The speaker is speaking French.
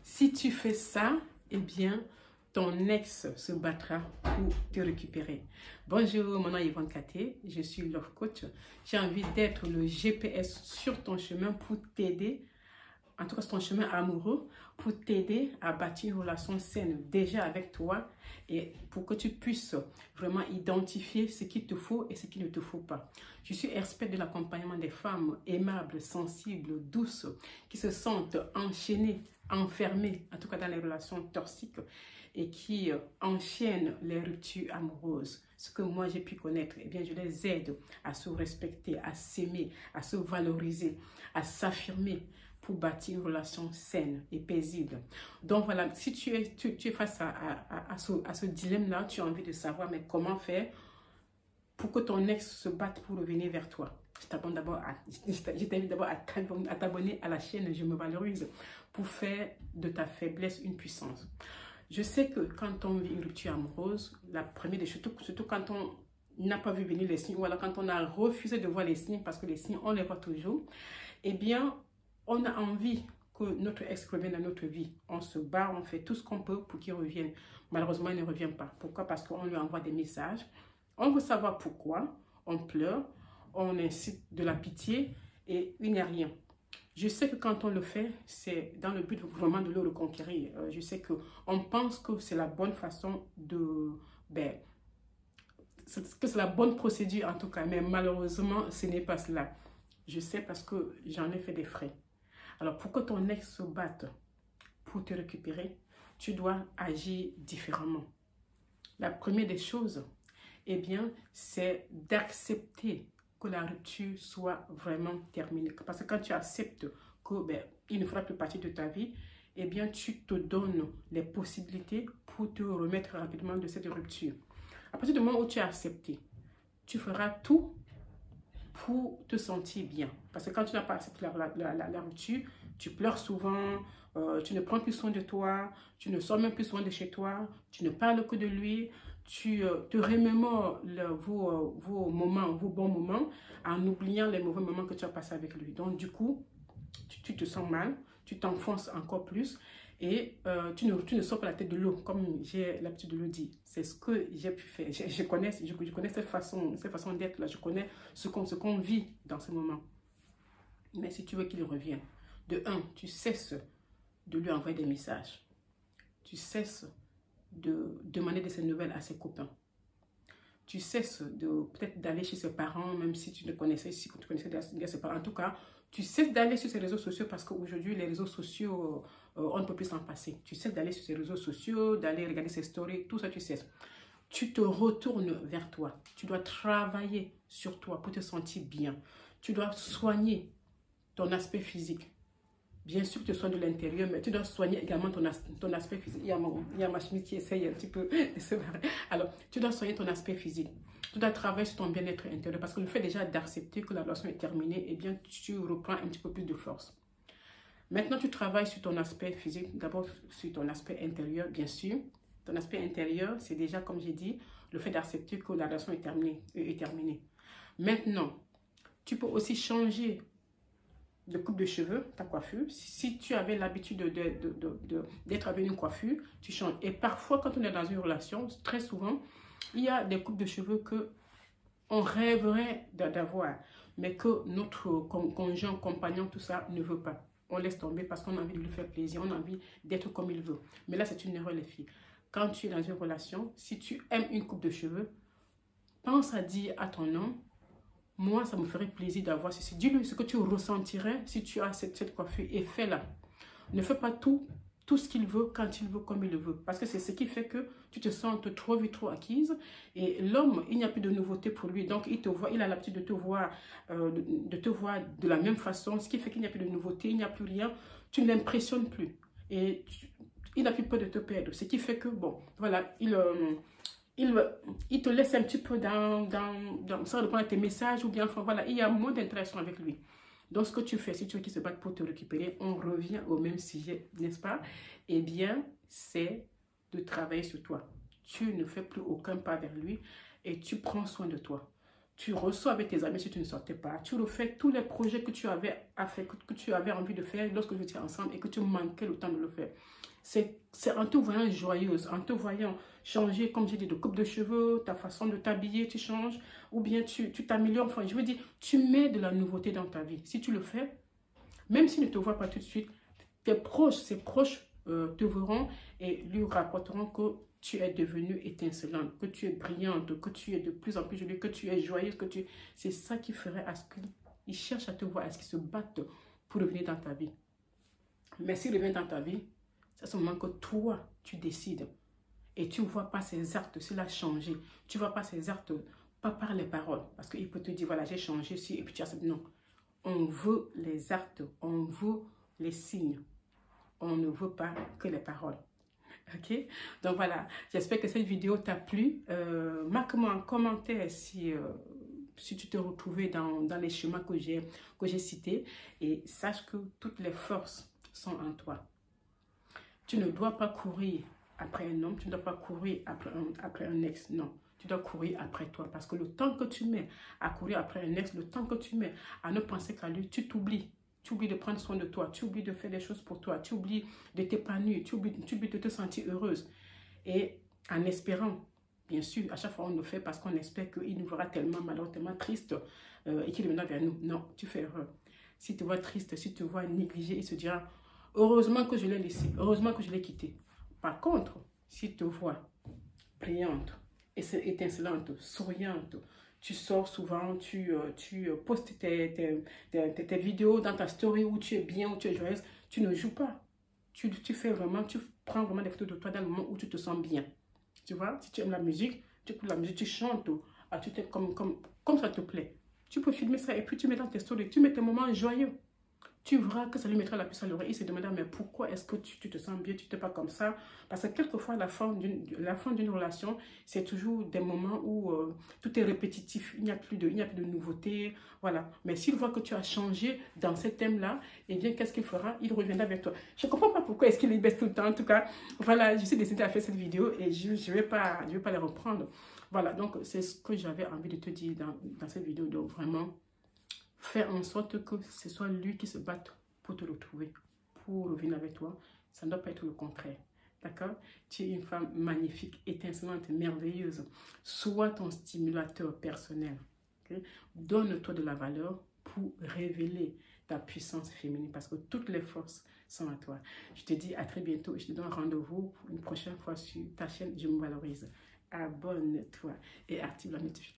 Si tu fais ça, eh bien, ton ex se battra pour te récupérer. Bonjour, mon nom est Yvonne Katé, je suis Love Coach. J'ai envie d'être le GPS sur ton chemin pour t'aider, en tout cas sur ton chemin amoureux, pour t'aider à bâtir une relation saine déjà avec toi et pour que tu puisses vraiment identifier ce qu'il te faut et ce qu'il ne te faut pas. Je suis experte de l'accompagnement des femmes aimables, sensibles, douces, qui se sentent enchaînées, enfermées, en tout cas dans les relations toxiques et qui enchaînent les ruptures amoureuses. Ce que moi j'ai pu connaître, eh bien je les aide à se respecter, à s'aimer, à se valoriser, à s'affirmer, pour bâtir une relation saine et paisible. Donc voilà, si tu es face à ce dilemme-là, tu as envie de savoir mais comment faire pour que ton ex se batte pour revenir vers toi. Je t'invite d'abord à t'abonner à la chaîne Je me valorise pour faire de ta faiblesse une puissance. Je sais que quand on vit une rupture amoureuse, la première des choses, surtout quand on n'a pas vu venir les signes ou alors quand on a refusé de voir les signes parce que les signes, on les voit toujours, eh bien, on a envie que notre ex revienne dans notre vie. On se bat, on fait tout ce qu'on peut pour qu'il revienne. Malheureusement, il ne revient pas. Pourquoi? Parce qu'on lui envoie des messages. On veut savoir pourquoi. On pleure, on incite de la pitié et il n'y a rien. Je sais que quand on le fait, c'est dans le but vraiment de le reconquérir. Je sais qu'on pense que c'est la bonne façon de... que c'est la bonne procédure en tout cas. Mais malheureusement, ce n'est pas cela. Je sais parce que j'en ai fait des frais. Alors, pour que ton ex se batte pour te récupérer, tu dois agir différemment. La première des choses, eh bien, c'est d'accepter que la rupture soit vraiment terminée. Parce que quand tu acceptes qu'il ne fera plus partie de ta vie, eh bien, tu te donnes les possibilités pour te remettre rapidement de cette rupture. À partir du moment où tu as accepté, tu feras tout pour te sentir bien. Parce que quand tu n'as pas accepté la rupture, tu pleures souvent, tu ne prends plus soin de toi, tu ne sors même plus soin de chez toi, tu ne parles que de lui, tu te remémores vos moments, vos bons moments, en oubliant les mauvais moments que tu as passés avec lui. Donc du coup, tu te sens mal, tu t'enfonces encore plus et tu ne sors pas la tête de l'eau, comme j'ai l'habitude de le dire. C'est ce que j'ai pu faire. Je connais cette façon d'être là. Je connais ce qu'on vit dans ce moment. Mais si tu veux qu'il revienne, de un, tu cesses de lui envoyer des messages. Tu cesses de demander de ses nouvelles à ses copains. Tu cesses peut-être d'aller chez ses parents, même si tu connaissais déjà ses parents. En tout cas, tu cesses d'aller sur ces réseaux sociaux parce qu'aujourd'hui, les réseaux sociaux, on ne peut plus s'en passer. Tu cesses d'aller sur ces réseaux sociaux, d'aller regarder ses stories, tout ça tu cesses. Tu te retournes vers toi. Tu dois travailler sur toi pour te sentir bien. Tu dois soigner ton aspect physique. Bien sûr que tu soignes de l'intérieur, mais tu dois soigner également ton aspect physique. Il y a ma chemise qui essaye un petit peu de se barrer. Alors, tu dois soigner ton aspect physique. Tu dois travailler sur ton bien-être intérieur parce que le fait déjà d'accepter que la relation est terminée, eh bien, tu reprends un petit peu plus de force. Maintenant, tu travailles sur ton aspect physique, d'abord sur ton aspect intérieur, bien sûr. Ton aspect intérieur, c'est déjà, comme j'ai dit, le fait d'accepter que la relation est terminée. Maintenant, tu peux aussi changer de coupe de cheveux, ta coiffure. Si tu avais l'habitude d'être avec une coiffure, tu changes. Et parfois, quand on est dans une relation, très souvent, il y a des coupes de cheveux que on rêverait d'avoir, mais que notre conjoint, compagnon, tout ça, ne veut pas. On laisse tomber parce qu'on a envie de lui faire plaisir, on a envie d'être comme il veut. Mais là, c'est une erreur, les filles. Quand tu es dans une relation, si tu aimes une coupe de cheveux, pense à dire à ton homme, moi, ça me ferait plaisir d'avoir ceci. Dis-lui ce que tu ressentirais si tu as cette coiffure et fais-la. Ne fais pas tout ce qu'il veut, quand il veut, comme il le veut. Parce que c'est ce qui fait que tu te sens trop vite, trop acquise. Et l'homme, il n'y a plus de nouveauté pour lui. Donc, il te voit, il a l'habitude de te voir de la même façon. Ce qui fait qu'il n'y a plus de nouveauté, il n'y a plus rien. Tu ne l'impressionnes plus. Et il n'a plus peur de te perdre. Ce qui fait que, bon, voilà, il te laisse un petit peu sans répondre à tes messages ou bien, enfin voilà, il y a moins d'interaction avec lui. Donc, ce que tu fais, si tu veux qu'il se batte pour te récupérer, on revient au même sujet, n'est-ce pas? Eh bien, c'est de travailler sur toi. Tu ne fais plus aucun pas vers lui et tu prends soin de toi. Tu ressors avec tes amis si tu ne sortais pas. Tu refais tous les projets que tu avais à faire, que tu avais envie de faire lorsque vous étiez ensemble et que tu manquais le temps de le faire. C'est en te voyant joyeuse, en te voyant changer, comme j'ai dit, de coupe de cheveux, ta façon de t'habiller, tu changes, ou bien tu t'améliores. Enfin, je veux dire, tu mets de la nouveauté dans ta vie. Si tu le fais, même s'ils ne te voient pas tout de suite, tes proches te verront et lui rapporteront que tu es devenue étincelante, que tu es brillante, que tu es de plus en plus jolie, que tu es joyeuse, que tu... C'est ça qui ferait à ce qu'ils cherchent à te voir, à ce qu'ils se battent pour revenir dans ta vie. Mais s'ils reviennent dans ta vie, c'est à ce moment que toi, tu décides. Et tu ne vois pas ses actes, s'il a changé. Tu ne vois pas ses actes, pas par les paroles. Parce qu'il peut te dire, voilà, j'ai changé, si, et puis tu acceptes. Non. On veut les actes, on veut les signes. On ne veut pas que les paroles. Ok? Donc voilà, j'espère que cette vidéo t'a plu. Marque-moi en commentaire si tu te retrouvais dans les chemins que j'ai cités. Et sache que toutes les forces sont en toi. Tu ne dois pas courir après un homme, tu ne dois pas courir après un ex, non. Tu dois courir après toi parce que le temps que tu mets à courir après un ex, le temps que tu mets à ne penser qu'à lui, tu t'oublies. Tu oublies de prendre soin de toi, tu oublies de faire des choses pour toi, tu oublies de t'épanouir, tu oublies de te sentir heureuse. Et en espérant, bien sûr, à chaque fois on le fait parce qu'on espère qu'il nous verra tellement malheureux, tellement triste et qu'il reviendra vers nous. Non, tu fais erreur. S'il te voit triste, s'il te voit négligé, il se dira, heureusement que je l'ai laissé, heureusement que je l'ai quitté. Par contre, s'il te voit brillante, étincelante, souriante, tu sors souvent, tu postes tes vidéos dans ta story où tu es bien, où tu es joyeuse, tu ne joues pas. Tu prends vraiment des photos de toi dans le moment où tu te sens bien. Tu vois, si tu aimes la musique, tu écoutes la musique, tu chantes, tu t'aimes comme ça te plaît. Tu peux filmer ça et puis tu mets dans tes stories, tu mets tes moments joyeux. Tu verras que ça lui mettra la puce à l'oreille. Il se demandera, mais pourquoi est-ce que tu te sens bien, tu n'es pas comme ça? Parce que quelquefois, la fin d'une relation, c'est toujours des moments où tout est répétitif. Il n'y a plus de nouveauté. Voilà. Mais s'il voit que tu as changé dans ce thème-là, eh bien, qu'est-ce qu'il fera? Il reviendra vers toi. Je ne comprends pas pourquoi est-ce qu'il les baisse tout le temps. En tout cas, voilà, je suis décidée à faire cette vidéo et je ne vais pas les reprendre. Voilà, donc c'est ce que j'avais envie de te dire dans cette vidéo. Donc, vraiment... Faire en sorte que ce soit lui qui se batte pour te retrouver, pour revenir avec toi. Ça ne doit pas être le contraire. D'accord? Tu es une femme magnifique, étincelante, merveilleuse. Sois ton stimulateur personnel. Okay? Donne-toi de la valeur pour révéler ta puissance féminine parce que toutes les forces sont à toi. Je te dis à très bientôt et je te donne rendez-vous pour une prochaine fois sur ta chaîne Je me valorise. Abonne-toi et active la notification.